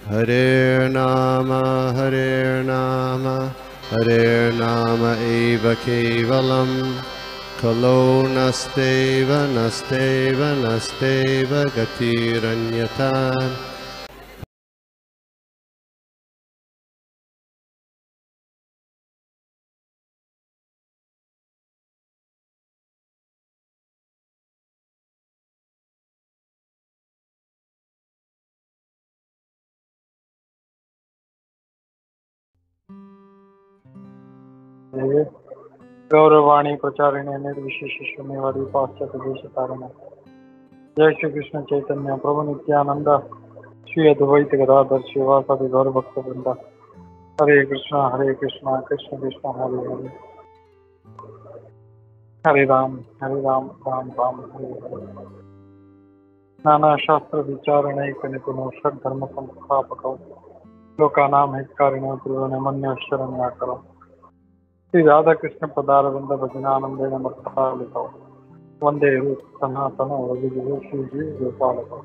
हरे नाम हरे नाम एव केवलम खलो नस्तेव नस्तेव नस्तेव गतिरन्यथा। गौरवाणी प्रचारिणे निर्विशेष शून्यवादी पाश्चात्य देश तारिणे। जय श्री कृष्ण चैतन्य प्रभु नित्यानंद श्री अद्वैत गदाधर शिवासादि गौर भक्त वृंदा। हरे कृष्णा कृष्ण कृष्ण हरे हरे, हरे राम राम राम हरे हरे। नाना शास्त्र विचारणैक निपुनो षड्धर्म संस्थापकौ लोकानां हितकारिणो त्रिभुवनमन्य शरण्याकरौ। श्री राधा कृष्ण पदारविंद भजनानंदेन मत्तालिकौ वंदे सनातन रघुजी गोपालकौ।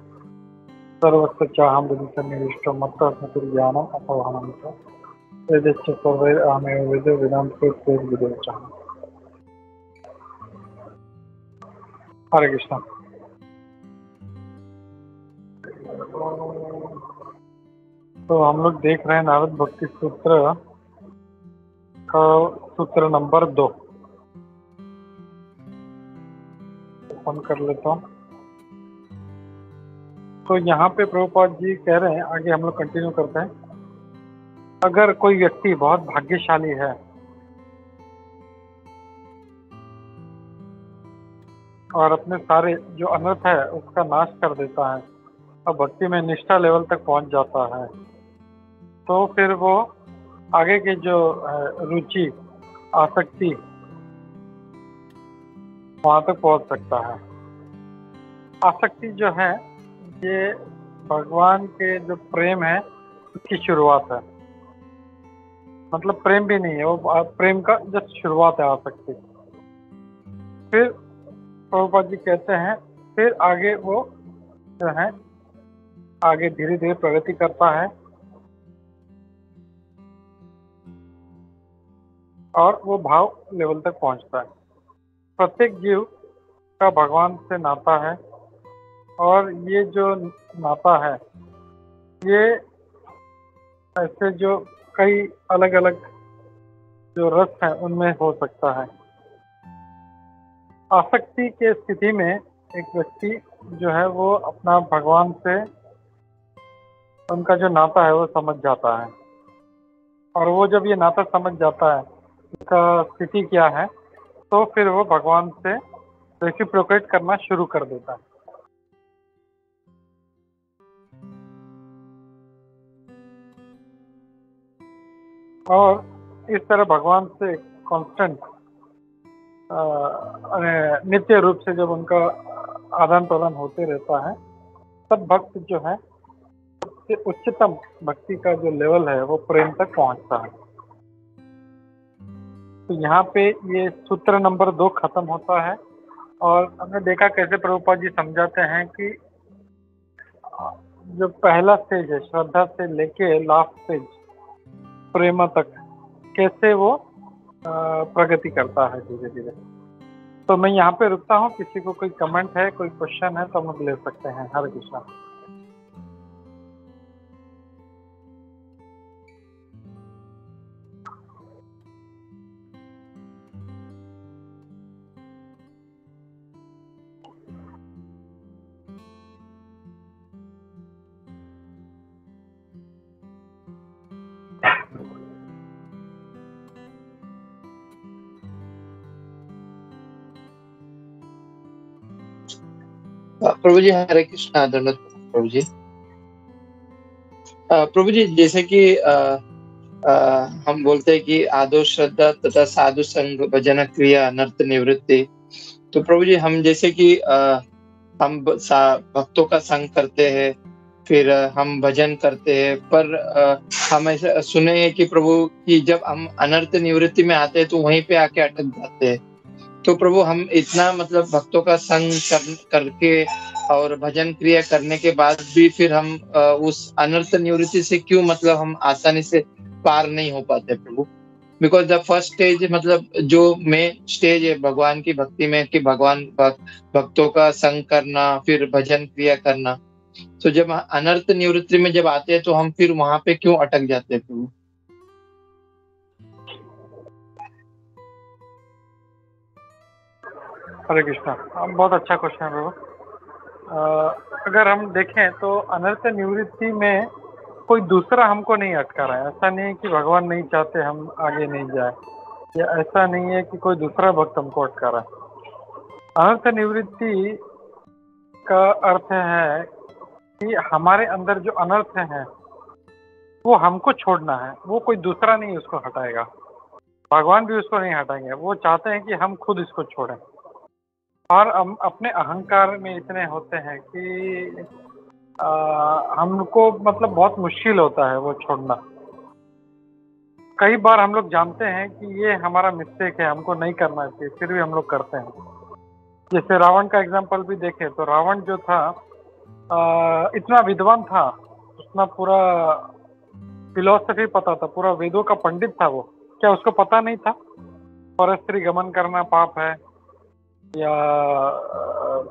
सर्वत्र चाहं विदितनिविष्टं मत्तः स्मृतिर्ज्ञानम् अपवहनं च वेदश्च सर्वैरहमेव वेदो वेदान्तोक्तिर्विदोचः। हरे कृष्ण। तो हम लोग देख रहे हैं नारद भक्ति सूत्र का सूत्र नंबर 2। ओपन कर लेता हूँ। तो यहाँ पे प्रभुपाद जी कह रहे हैं, आगे हम लोग कंटिन्यू करते हैं। अगर कोई व्यक्ति बहुत भाग्यशाली है और अपने सारे जो अनर्थ है उसका नाश कर देता है और भक्ति में निष्ठा लेवल तक पहुंच जाता है, तो फिर वो आगे के जो रुचि आसक्ति वहां तक पहुंच सकता है। आसक्ति जो है ये भगवान के जो प्रेम है उसकी शुरुआत है, मतलब प्रेम भी नहीं है, वो प्रेम का जस्ट शुरुआत है आसक्ति। फिर प्रभुपाद जी कहते हैं फिर आगे वो जो है आगे धीरे धीरे प्रगति करता है और वो भाव लेवल तक पहुंचता है। प्रत्येक जीव का भगवान से नाता है और ये जो नाता है ये ऐसे जो कई अलग अलग जो रस हैं उनमें हो सकता है। आसक्ति के स्थिति में एक व्यक्ति जो है वो अपना भगवान से उनका जो नाता है वो समझ जाता है, और वो जब ये नाता समझ जाता है उसका स्थिति क्या है तो फिर वो भगवान से रेसिप्रोकेट करना शुरू कर देता है। और इस तरह भगवान से कांस्टेंट नित्य रूप से जब उनका आदान प्रदान होते रहता है तब भक्त जो है सबसे उच्चतम भक्ति का जो लेवल है वो प्रेम तक पहुंचता है। तो यहाँ पे ये सूत्र नंबर 2 खत्म होता है और हमने देखा कैसे प्रभुपाद जी समझाते हैं कि जो पहला स्टेज है श्रद्धा से लेके लास्ट स्टेज प्रेम तक कैसे वो प्रगति करता है धीरे धीरे। तो मैं यहाँ पे रुकता हूँ, किसी को कोई कमेंट है, कोई क्वेश्चन है तो हम ले सकते हैं। हरे कृष्णा। प्रभु जी हरे कृष्णा। धन्यवाद प्रभु जी। प्रभु जी जैसे कि हम बोलते हैं कि आदो श्रद्धा तथा साधु संग भजन क्रिया नर्त निवृत्ति। तो प्रभु जी हम जैसे कि हम भक्तों का संग करते हैं, फिर हम भजन करते हैं, पर हम ऐसा सुने हैं कि प्रभु कि जब हम अनर्थ निवृत्ति में आते हैं तो वहीं पे आके अटक जाते हैं। तो प्रभु हम इतना मतलब भक्तों का संग करके और भजन क्रिया करने के बाद भी फिर हम उस अनर्थ निवृत्ति से क्यों मतलब हम आसानी से पार नहीं हो पाते प्रभु? बिकॉज द फर्स्ट स्टेज मतलब जो मेन स्टेज है भगवान की भक्ति में कि भक्तों का संग करना फिर भजन क्रिया करना। तो जब अनर्थ निवृत्ति में जब आते हैं तो हम फिर वहां पे क्यों अटक जाते हैं प्रभु? हरे कृष्णा। बहुत अच्छा क्वेश्चन है प्रभु। अगर हम देखें तो अनर्थ निवृत्ति में कोई दूसरा हमको नहीं अटका रहा है। ऐसा नहीं है कि भगवान नहीं चाहते हम आगे नहीं जाए, या ऐसा नहीं है कि कोई दूसरा भक्त हमको अटका रहा है। अनर्थ निवृत्ति का अर्थ है कि हमारे अंदर जो अनर्थ है वो हमको छोड़ना है, वो कोई दूसरा नहीं उसको हटाएगा। भगवान भी उसको नहीं हटाएंगे, वो चाहते हैं कि हम खुद इसको छोड़ें। और हम अपने अहंकार में इतने होते हैं कि हमको मतलब बहुत मुश्किल होता है वो छोड़ना। कई बार हम लोग जानते हैं कि ये हमारा मिस्टेक है, हमको नहीं करना चाहिए, फिर भी हम लोग करते हैं। जैसे रावण का एग्जांपल भी देखें तो रावण जो था इतना विद्वान था, उतना पूरा फिलोसफी पता था, पूरा वेदों का पंडित था वो। क्या उसको पता नहीं था परस्त्री गमन करना पाप है? या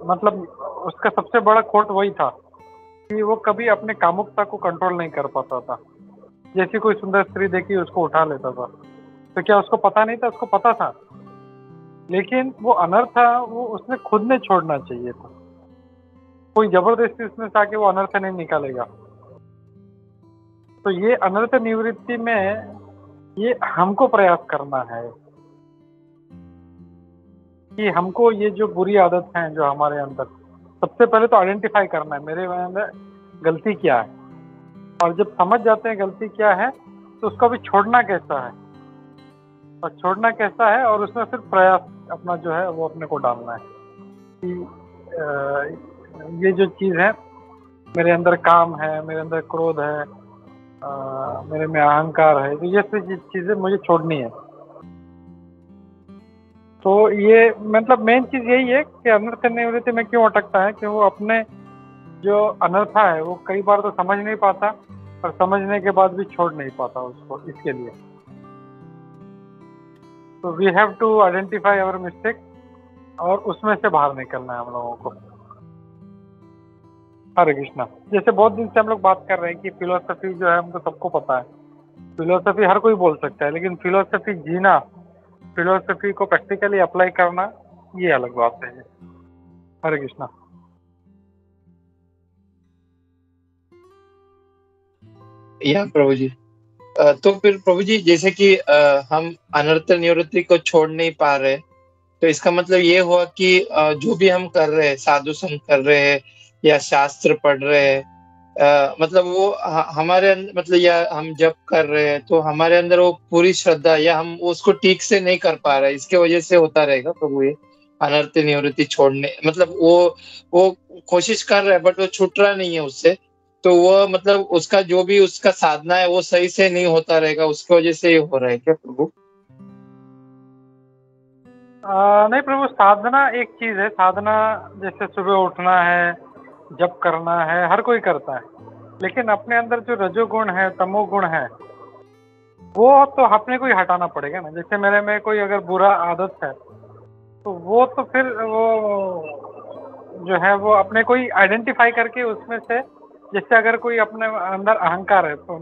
मतलब उसका सबसे बड़ा खोट वही था कि वो कभी अपने कामुकता को कंट्रोल नहीं कर पाता था। जैसी कोई सुंदर स्त्री देखी उसको उठा लेता था। तो क्या उसको पता नहीं था? उसको पता था, लेकिन वो अनर्थ था, वो उसने खुद ने छोड़ना चाहिए था। कोई जबरदस्ती उसमें से आके वो अनर्थ नहीं निकालेगा। तो ये अनर्थ निवृत्ति में ये हमको प्रयास करना है कि हमको ये जो बुरी आदत है जो हमारे अंदर, सबसे पहले तो आइडेंटिफाई करना है मेरे अंदर गलती क्या है। और जब समझ जाते हैं गलती क्या है तो उसको भी छोड़ना कैसा है, और छोड़ना कैसा है, और उसमें फिर प्रयास अपना जो है वो अपने को डालना है कि ये जो चीज़ है मेरे अंदर काम है, मेरे अंदर क्रोध है, मेरे में अहंकार है, तो ये सब चीज़ें मुझे छोड़नी है। तो ये मतलब मेन चीज़ यही है कि अनर्थ निवृत्ति में क्यों अटकता है कि वो अपने जो अनर्था है वो कई बार तो समझ नहीं पाता, और समझने के बाद भी छोड़ नहीं पाता उसको। इसके लिए तो we have to identify our mistake और उसमें से बाहर निकलना है हम लोगों को। हरे कृष्णा। जैसे बहुत दिन से हम लोग बात कर रहे हैं कि फिलोसफी जो है हमको सबको पता है, फिलोसफी हर कोई बोल सकता है, लेकिन फिलोसफी जीना, फिलोसफी को प्रैक्टिकली अप्लाई करना, ये अलग बात है। हरे कृष्णा। या प्रभु जी, तो फिर प्रभु जी जैसे कि हम अनर्थ निवृत्ति को छोड़ नहीं पा रहे, तो इसका मतलब ये हुआ कि जो भी हम कर रहे हैं, साधु संग कर रहे हैं या शास्त्र पढ़ रहे हैं, मतलब वो हमारे मतलब या हम जब कर रहे हैं तो हमारे अंदर वो पूरी श्रद्धा या हम उसको ठीक से नहीं कर पा रहे, इसके वजह से होता रहेगा प्रभु ये अनर्थ निवृत्ति छोड़ने। मतलब वो कोशिश कर रहा है बट वो छूट रहा नहीं है उससे, तो वो मतलब उसका जो भी उसका साधना है वो सही से नहीं होता रहेगा, उसकी वजह से ये हो रहा है क्या प्रभु? नहीं प्रभु, साधना एक चीज़ है। साधना जैसे सुबह उठना है, जप करना है, हर कोई करता है, लेकिन अपने अंदर जो रजोगुण है, तमोगुण है, वो तो अपने को ही हटाना पड़ेगा ना। जैसे मेरे में कोई अगर बुरा आदत है तो वो तो फिर वो जो है वो अपने को ही आइडेंटिफाई करके उसमें से, जैसे अगर कोई अपने अंदर अहंकार है तो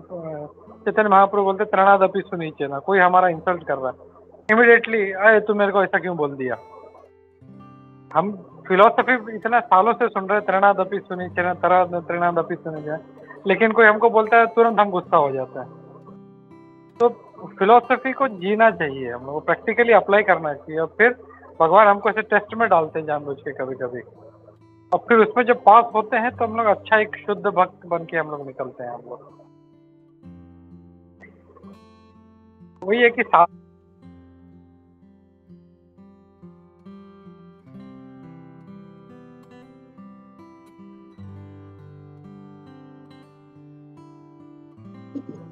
चैतन्य महाप्रभु बोलते त्रणादपि सुनीचेना, कोई हमारा इंसल्ट कर रहा है, इमिडिएटली अरे तू मेरे को ऐसा क्यों बोल दिया। हम फिलोसफी इतना सालों से सुन रहे त्रणादपि सुनीचेना, त्रणादपि सुनीचेना, लेकिन कोई हमको बोलता है तुरंत हम गुस्सा हो जाता है। तो फिलोसफी को जीना चाहिए, हम लोग को प्रैक्टिकली अप्लाई करना चाहिए, और फिर भगवान हमको ऐसे टेस्ट में डालते हैं जानबूझ के कभी कभी, और फिर उसमें जब पास होते हैं तो हम लोग अच्छा एक शुद्ध भक्त बन के हम लोग निकलते हैं। हम लोग वही है कि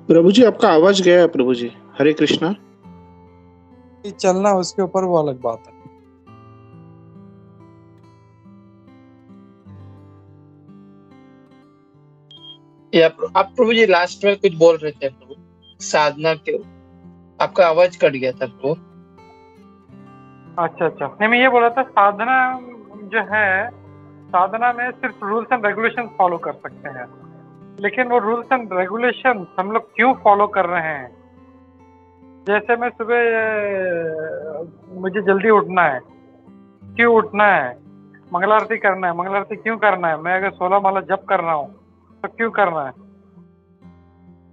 प्रभु जी आपका आवाज गया है प्रभु जी। हरे कृष्णा। चलना उसके ऊपर वो अलग बात है। या आप प्रभु जी लास्ट में कुछ बोल रहे थे प्रभु, साधना के, आपका आवाज कट गया था प्रभु। अच्छा अच्छा, नहीं मैं ये बोला था साधना जो है, साधना में सिर्फ रूल्स एंड रेगुलेशन फॉलो कर सकते हैं, लेकिन वो रूल्स एंड रेगुलेशन हम लोग क्यों फॉलो कर रहे हैं? जैसे मैं सुबह मुझे जल्दी उठना है, क्यों उठना है? मंगल आरती करना है, मंगल आरती क्यों करना है? मैं अगर 16 माला जप कर रहा हूँ तो क्यों करना है?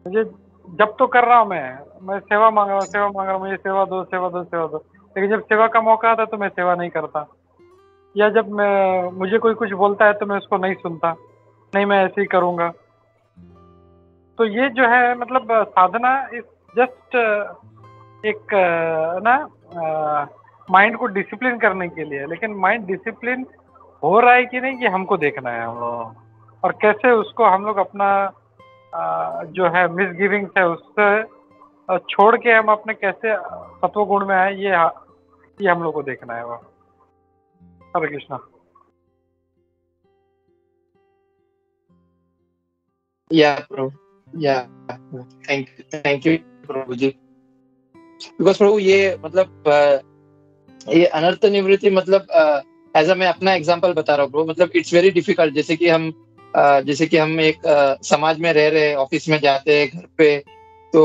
मुझे जब तो कर रहा हूँ, मैं सेवा मांग रहा हूँ, सेवा मांग रहा हूँ, मुझे सेवा दो, सेवा दो, सेवा दो, लेकिन जब सेवा का मौका आता है तो मैं सेवा नहीं करता, या जब मैं मुझे कोई कुछ बोलता है तो मैं उसको नहीं सुनता, नहीं मैं ऐसे ही करूँगा। तो ये जो है मतलब साधना इज जस्ट एक ना माइंड को डिसिप्लिन करने के लिए, लेकिन माइंड डिसिप्लिन हो रहा है कि नहीं ये हमको देखना है हम लोग, और कैसे उसको हम लोग अपना जो है मिसगिविंग्स है उससे छोड़ के हम अपने कैसे सत्व गुण में आए, ये हम लोग को देखना है। वह हरे कृष्णा। या प्रभु, या थैंक यू प्रभु जी। बिकॉज प्रभु ये मतलब ये अनर्थ निवृत्ति मतलब एज मैं अपना एग्जांपल बता रहा हूँ प्रभु, मतलब इट्स वेरी डिफिकल्ट। जैसे कि हम एक समाज में रह रहे, ऑफिस में जाते हैं, घर पे, तो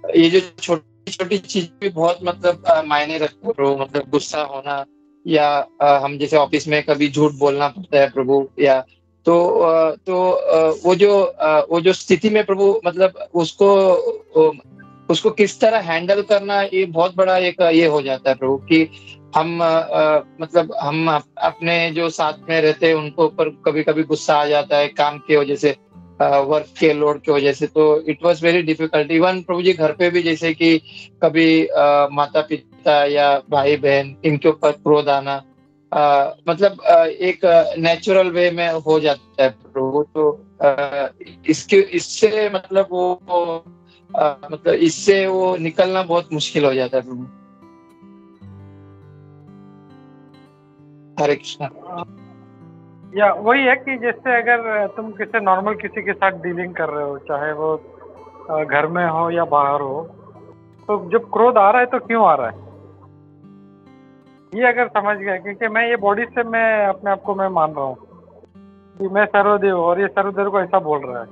ये जो छोटी छोटी चीज भी बहुत मतलब मायने रखते हैं प्रभु, मतलब गुस्सा होना, या हम जैसे ऑफिस में कभी झूठ बोलना पड़ता है प्रभु, या वो जो स्थिति में प्रभु मतलब उसको किस तरह हैंडल करना, ये बहुत बड़ा एक ये हो जाता है प्रभु, कि हम मतलब हम अपने जो साथ में रहते हैं उनको ऊपर कभी कभी गुस्सा आ जाता है काम की वजह से, वर्क के लोड की वजह से। तो it was very difficult even प्रभु जी घर पे भी, जैसे कि कभी माता पिता या भाई बहन इनके ऊपर क्रोध आना, मतलब एक नेचुरल वे में हो जाता है प्रभु। तो इससे मतलब मतलब इससे वो निकलना बहुत मुश्किल हो जाता है प्रभु। हरे कृष्णा। या वही है कि जैसे अगर तुम किसी नॉर्मल किसी के साथ डीलिंग कर रहे हो, चाहे वो घर में हो या बाहर हो, तो जब क्रोध आ रहा है तो क्यों आ रहा है ये अगर समझ गया, क्योंकि मैं ये बॉडी से मैं अपने आप को मैं मान रहा हूँ कि मैं सर्वदेव और ये सर्वदेव को ऐसा बोल रहा है,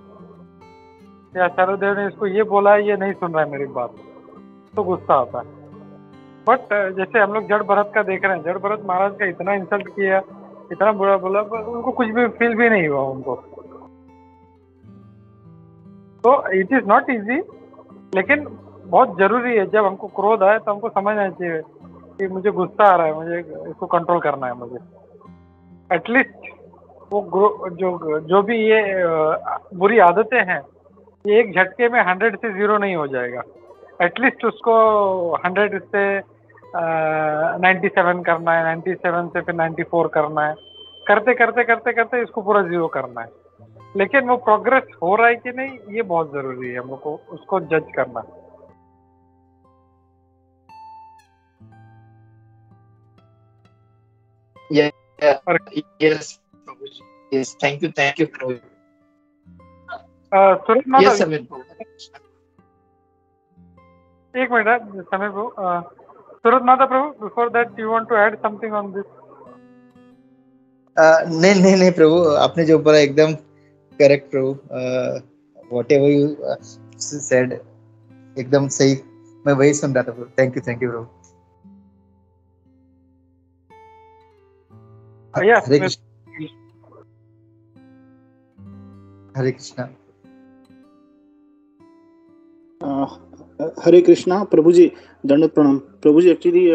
या सर्वदेव ने इसको ये बोला है, ये नहीं सुन रहा है मेरी बात, तो गुस्सा आता है। बट जैसे हम लोग जड़ भरत का देख रहे हैं, जड़ भरत महाराज का इतना इंसल्ट किया, इतना बुरा बोला, पर उनको कुछ भी फील भी नहीं हुआ उनको। तो इट इज नॉट इजी, लेकिन बहुत जरूरी है जब हमको क्रोध आए तो हमको समझना चाहिए कि मुझे गुस्सा आ रहा है, मुझे इसको कंट्रोल करना है। मुझे एटलीस्ट वो जो भी ये बुरी आदतें हैं, ये एक झटके में 100 से 0 नहीं हो जाएगा। एटलीस्ट उसको 100 से 97 करना है, 97 से फिर 94 करना है, करते करते करते करते इसको पूरा 0 करना है। लेकिन वो प्रोग्रेस हो रहा है कि नहीं, ये बहुत जरूरी है हम लोग को उसको जज करना। यस यस, थैंक यू प्रभु। सूरज माता, यस समीर प्रभु। एक मिनट समय प्रभु, सूरज माता प्रभु, before that you want to add something on this? नहीं प्रभु, आपने जो बोला एकदम करेक्ट प्रभु, व्हाटएवर यू सेड एकदम सही, मैं वही सुन रहा था प्रभु। थैंक यू प्रभु। हरे कृष्ण। हरे कृष्णा। हरे कृष्णा प्रभु जी, दंडवत प्रणाम प्रभु जी। एक्चुअली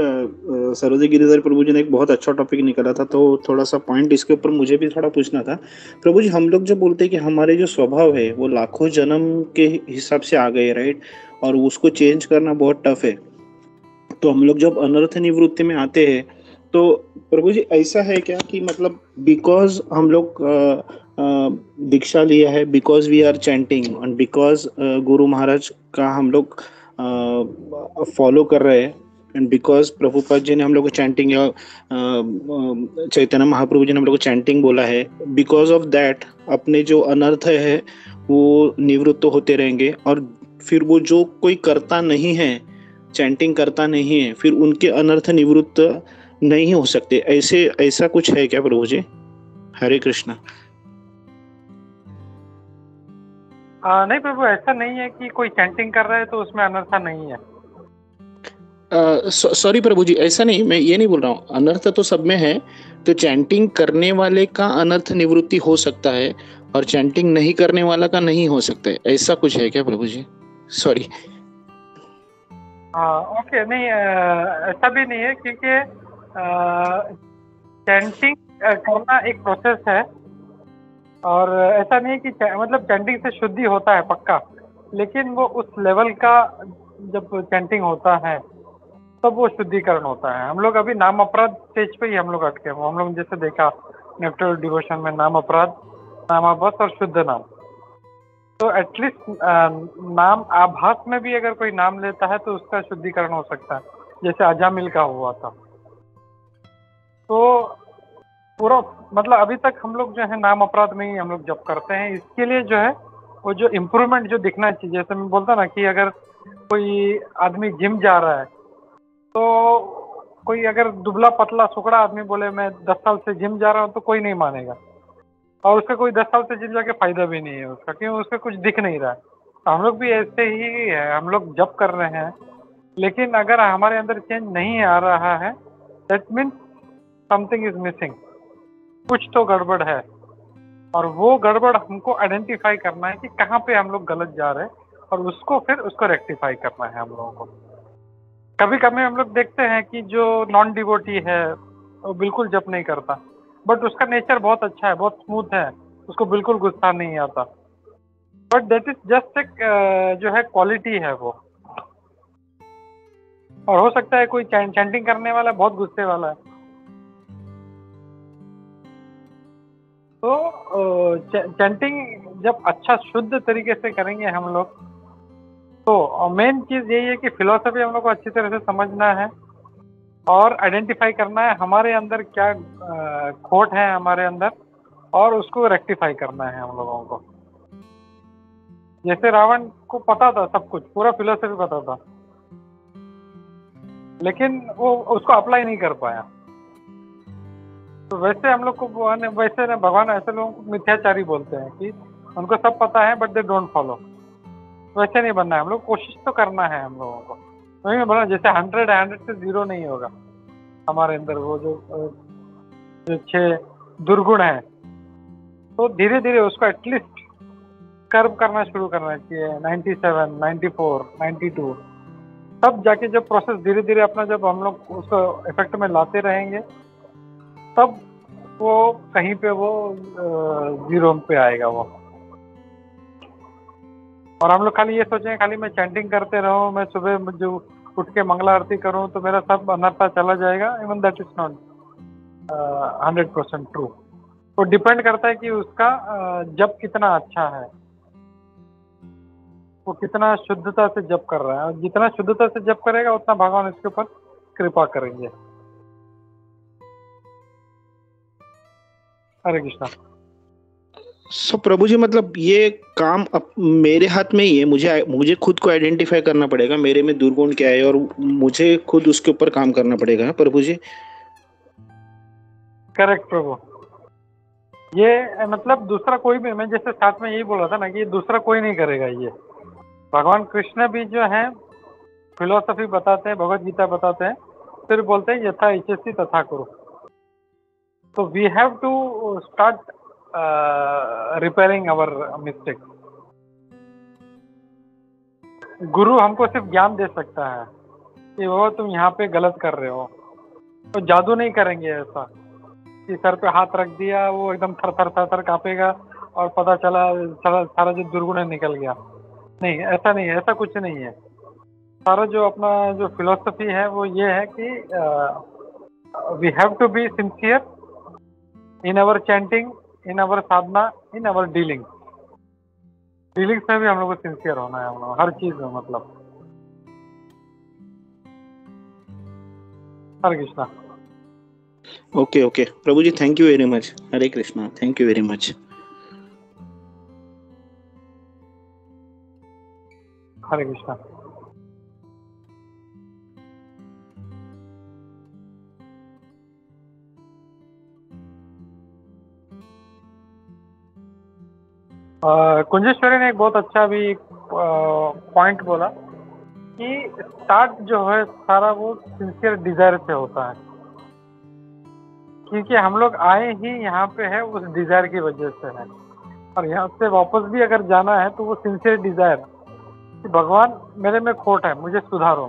सरोदे गिरिधर प्रभु जी ने एक बहुत अच्छा टॉपिक निकाला था, तो थोड़ा सा पॉइंट इसके ऊपर मुझे भी थोड़ा पूछना था प्रभु जी। हम लोग जब बोलते हैं कि हमारे जो स्वभाव है वो लाखों जन्म के हिसाब से आ गए, राइट, और उसको चेंज करना बहुत टफ है, तो हम लोग जब अनर्थ निवृत्ति में आते हैं तो प्रभु जी ऐसा है क्या कि मतलब बिकॉज हम लोग दीक्षा लिया है, because we are chanting and because गुरु महाराज का हम लोग फॉलो कर रहे हैं, एंड बिकॉज प्रभुपाद जी ने हम लोग को चैंटिंग या चैतन्य महाप्रभु जी ने हम लोग को चैंटिंग बोला है, बिकॉज ऑफ दैट अपने जो अनर्थ है वो निवृत्त होते रहेंगे, और फिर वो जो कोई करता नहीं है, चैंटिंग करता नहीं है, फिर उनके अनर्थ निवृत्त नहीं हो सकते। ऐसा कुछ है क्या प्रभु जी? हरे कृष्णा। नहीं प्रभु, ऐसा नहीं है कि कोई चैंटिंग कर रहा है तो उसमें अनर्था नहीं है। सॉरी प्रभु जी, ऐसा नहीं, मैं ये नहीं बोल रहा हूँ, अनर्थ तो सब में है, तो चैंटिंग करने वाले का अनर्थ निवृत्ति हो सकता है और चैंटिंग नहीं करने वाला का नहीं हो सकता है, ऐसा कुछ है क्या प्रभु जी? सॉरी। ओके, नहीं ऐसा भी नहीं है, क्योंकि चैंटिंग करना एक प्रोसेस है, और ऐसा नहीं है कि मतलब चैंटिंग से शुद्धि होता है पक्का, लेकिन वो उस लेवल का जब चैंटिंग होता है तब वो शुद्धिकरण होता है। हम लोग अभी नाम अपराध स्टेज पे ही हम लोग अटके हैं। हम लोग जैसे देखा नेक्टर डिवोशन में नाम अपराध, नामाभास और शुद्ध नाम, तो एटलीस्ट नाम आभास में भी अगर कोई नाम लेता है तो उसका शुद्धिकरण हो सकता है, जैसे अजामिल का हुआ था। तो पूरा मतलब अभी तक हम लोग जो है नाम अपराध में ही हम लोग जप करते हैं। इसके लिए जो है वो जो इम्प्रूवमेंट जो दिखना चाहिए, जैसे मैं बोलता ना कि अगर कोई आदमी जिम जा रहा है तो कोई अगर दुबला पतला सुकड़ा आदमी बोले मैं 10 साल से जिम जा रहा हूँ तो कोई नहीं मानेगा, और उसका कोई 10 साल से जिम जाके फायदा भी नहीं है उसका, क्योंकि उसका कुछ दिख नहीं रहा है। तो हम लोग भी ऐसे ही है, हम लोग जप कर रहे हैं, लेकिन अगर हमारे अंदर चेंज नहीं आ रहा है, that means something is missing, कुछ तो गड़बड़ है। और वो गड़बड़ हमको आइडेंटिफाई करना है कि कहाँ पे हम लोग गलत जा रहे हैं, और उसको फिर उसको रेक्टिफाई करना है हम लोगों को। कभी कभी हम लोग देखते हैं कि जो नॉन डिवोटी है वो बिल्कुल जप नहीं करता, बट उसका नेचर बहुत अच्छा है, बहुत स्मूथ है, उसको बिल्कुल गुस्सा नहीं आता, बट दैट इज जस्ट एक जो है क्वालिटी है वो। और हो सकता है कोई चैंटिंग करने वाला बहुत गुस्से वाला है, तो चैंटिंग जब अच्छा शुद्ध तरीके से करेंगे हम लोग, तो मेन चीज यही है कि फिलॉसफी हम लोग को अच्छी तरह से समझना है और आइडेंटिफाई करना है हमारे अंदर क्या खोट है हमारे अंदर, और उसको रेक्टिफाई करना है हम लोगों को। जैसे रावण को पता था सब कुछ, पूरा फिलॉसफी पता था, लेकिन वो उसको अप्लाई नहीं कर पाया। तो वैसे हम लोग को वैसे ना भगवान ऐसे लोगों को मिथ्याचारी बोलते हैं कि उनको सब पता है बट दे डोंट फॉलो। वैसे नहीं बनना है, हम लोग कोशिश तो करना है हम लोगों को। वही मैं बोला, जैसे 100 से 0 नहीं होगा हमारे अंदर, वो जो 6 दुर्गुण है, तो धीरे धीरे उसको एटलीस्ट कर्व करना शुरू करना चाहिए। 97, 94, 92, तब जाके जब प्रोसेस धीरे धीरे अपना जब हम लोग उसको इफेक्ट में लाते रहेंगे, तब वो कहीं पे वो 0 पे आएगा वो। और हम लोग खाली ये सोचें खाली मैं चैंटिंग करते रहूं, मैं सुबह जो उठ के मंगला आरती करूं तो मेरा सब अनर्था चला जाएगा, even that is not 100% true. वो डिपेंड करता है कि उसका जप कितना अच्छा है, वो कितना शुद्धता से जप कर रहा है, और जितना शुद्धता से जप करेगा उतना भगवान इसके ऊपर कृपा करेंगे। हरे कृष्णा। सो प्रभु जी, मतलब ये काम अब मेरे हाथ में ही है, मुझे खुद को आइडेंटिफाई करना पड़ेगा मेरे में दुर्गुण क्या है, और मुझे खुद उसके ऊपर काम करना पड़ेगा प्रभु जी। करेक्ट प्रभु। ये मतलब दूसरा कोई भी, मैं जैसे साथ में यही बोल रहा था ना कि दूसरा कोई नहीं करेगा। ये भगवान कृष्ण भी जो है फिलोसफी बताते हैं, भगवत गीता बताते हैं, फिर बोलते हैं यथा इच्छसि तथा करो। तो we have to start repairing our mistake. गुरु हमको सिर्फ ज्ञान दे सकता है कि वो तुम यहाँ पे गलत कर रहे हो, तो जादू नहीं करेंगे ऐसा कि सर पे हाथ रख दिया वो एकदम थर थर थर थर कांपेगा और पता चला सारा जो दुर्गुण है निकल गया। नहीं, ऐसा नहीं है, ऐसा कुछ नहीं है। सारा जो अपना जो फिलोसफी है वो ये है कि we have to be sincere in our chanting, in our sadhana, in our dealings में भी हम लोग को सिंसियर होना है, हम लोग हर चीज में। मतलब हरे कृष्णा। ओके ओके प्रभु जी, thank you very much. Hare Krishna, thank you very much. Hare Krishna. Kunjeshwari ने एक बहुत अच्छा भी पॉइंट बोला कि स्टार्ट जो है सारा वो सिंसियर डिजायर से होता है, क्योंकि हम लोग आए ही यहाँ पे है उस डिजायर की वजह से है, और यहाँ से वापस भी अगर जाना है तो वो सिंसियर डिजायर कि भगवान मेरे में खोट है, मुझे सुधारो,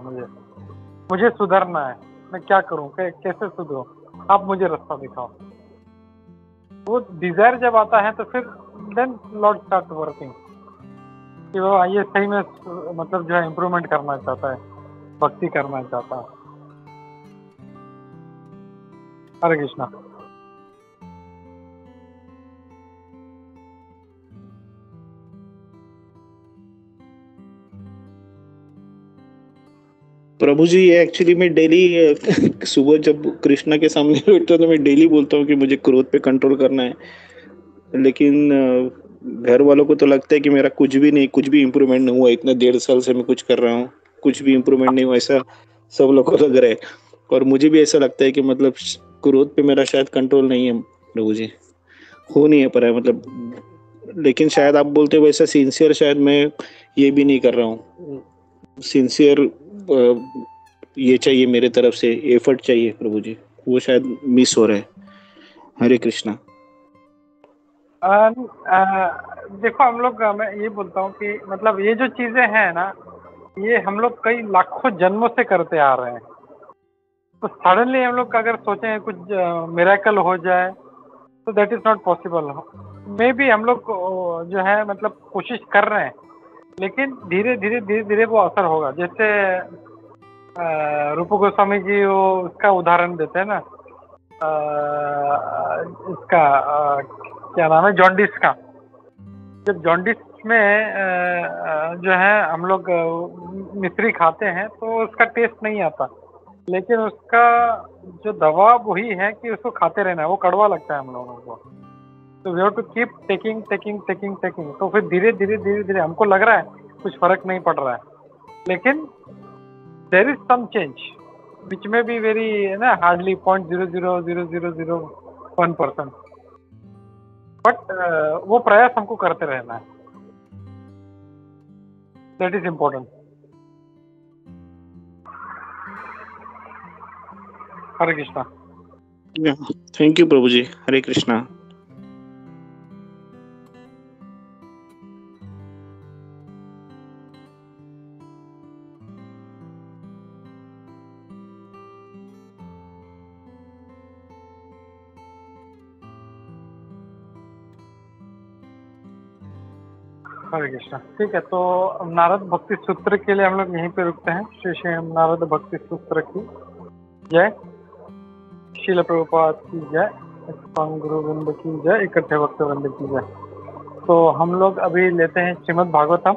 मुझे सुधरना है, मैं क्या करूँ, कैसे सुधरूं, आप मुझे रास्ता दिखाओ। वो डिजायर जब आता है तो फिर देन लॉर्ड स्टार्ट वर्किंग कि वो ये सही में मतलब जो है इम्प्रूवमेंट करना चाहता है, भक्ति करना चाहता है। हरे कृष्णा। प्रभु जी, ये एक्चुअली मैं डेली सुबह जब कृष्णा के सामने बैठता हूं तो मैं डेली बोलता हूँ कि मुझे क्रोध पे कंट्रोल करना है, लेकिन घर वालों को तो लगता है कि मेरा कुछ भी नहीं, कुछ भी इम्प्रूवमेंट नहीं हुआ, इतना 1.5 साल से मैं कुछ कर रहा हूँ, कुछ भी इम्प्रूवमेंट नहीं हुआ, ऐसा सब लोग को लग रहा है। और मुझे भी ऐसा लगता है कि मतलब क्रोध पे मेरा शायद कंट्रोल नहीं है प्रभु जी, हो नहीं है पर है मतलब, लेकिन शायद आप बोलते हो वैसा सिंसियर शायद मैं ये भी नहीं कर रहा हूँ। सिंसियर ये चाहिए मेरे तरफ से, एफर्ट चाहिए प्रभु जी, वो शायद मिस हो रहा है। हरे कृष्णा। देखो हम लोग, मैं ये बोलता हूँ कि मतलब ये जो चीजें हैं ना, ये हम लोग कई लाखों जन्मों से करते आ रहे हैं, तो सडनली हम लोग अगर सोचें कुछ मिरेकल हो जाए तो दैट इज नॉट पॉसिबल। मे भी हम लोग जो है मतलब कोशिश कर रहे हैं, लेकिन धीरे धीरे वो असर होगा। जैसे रूप गोस्वामी जी वो उसका उदाहरण देते हैं ना, इसका क्या नाम है, जॉन्डिस का। जब जॉन्डिस में जो है हम लोग मिश्री खाते हैं तो उसका टेस्ट नहीं आता, लेकिन उसका जो दवा वही है कि उसको खाते रहना है, वो कड़वा लगता है हम लोगों को, तो we have to keep taking. तो फिर धीरे धीरे हमको लग रहा है कुछ फर्क नहीं पड़ रहा है, लेकिन there is some change which may be very ना हार्डली 0.00001%, बट वो प्रयास हमको करते रहना है, that is important. Hare Krishna. Thank you प्रभु जी। हरे कृष्णा। हरे कृष्णा। ठीक है, तो नारद भक्ति सूत्र के लिए हम लोग यहीं पे रुकते हैं। श्री श्री नारद भक्ति सूत्र की जय, शील प्रभुपाद की जय, गुरु वृंद की जय, इकट्ठे भक्त वृंद की जय। तो हम लोग अभी लेते हैं श्रीमद् भागवतम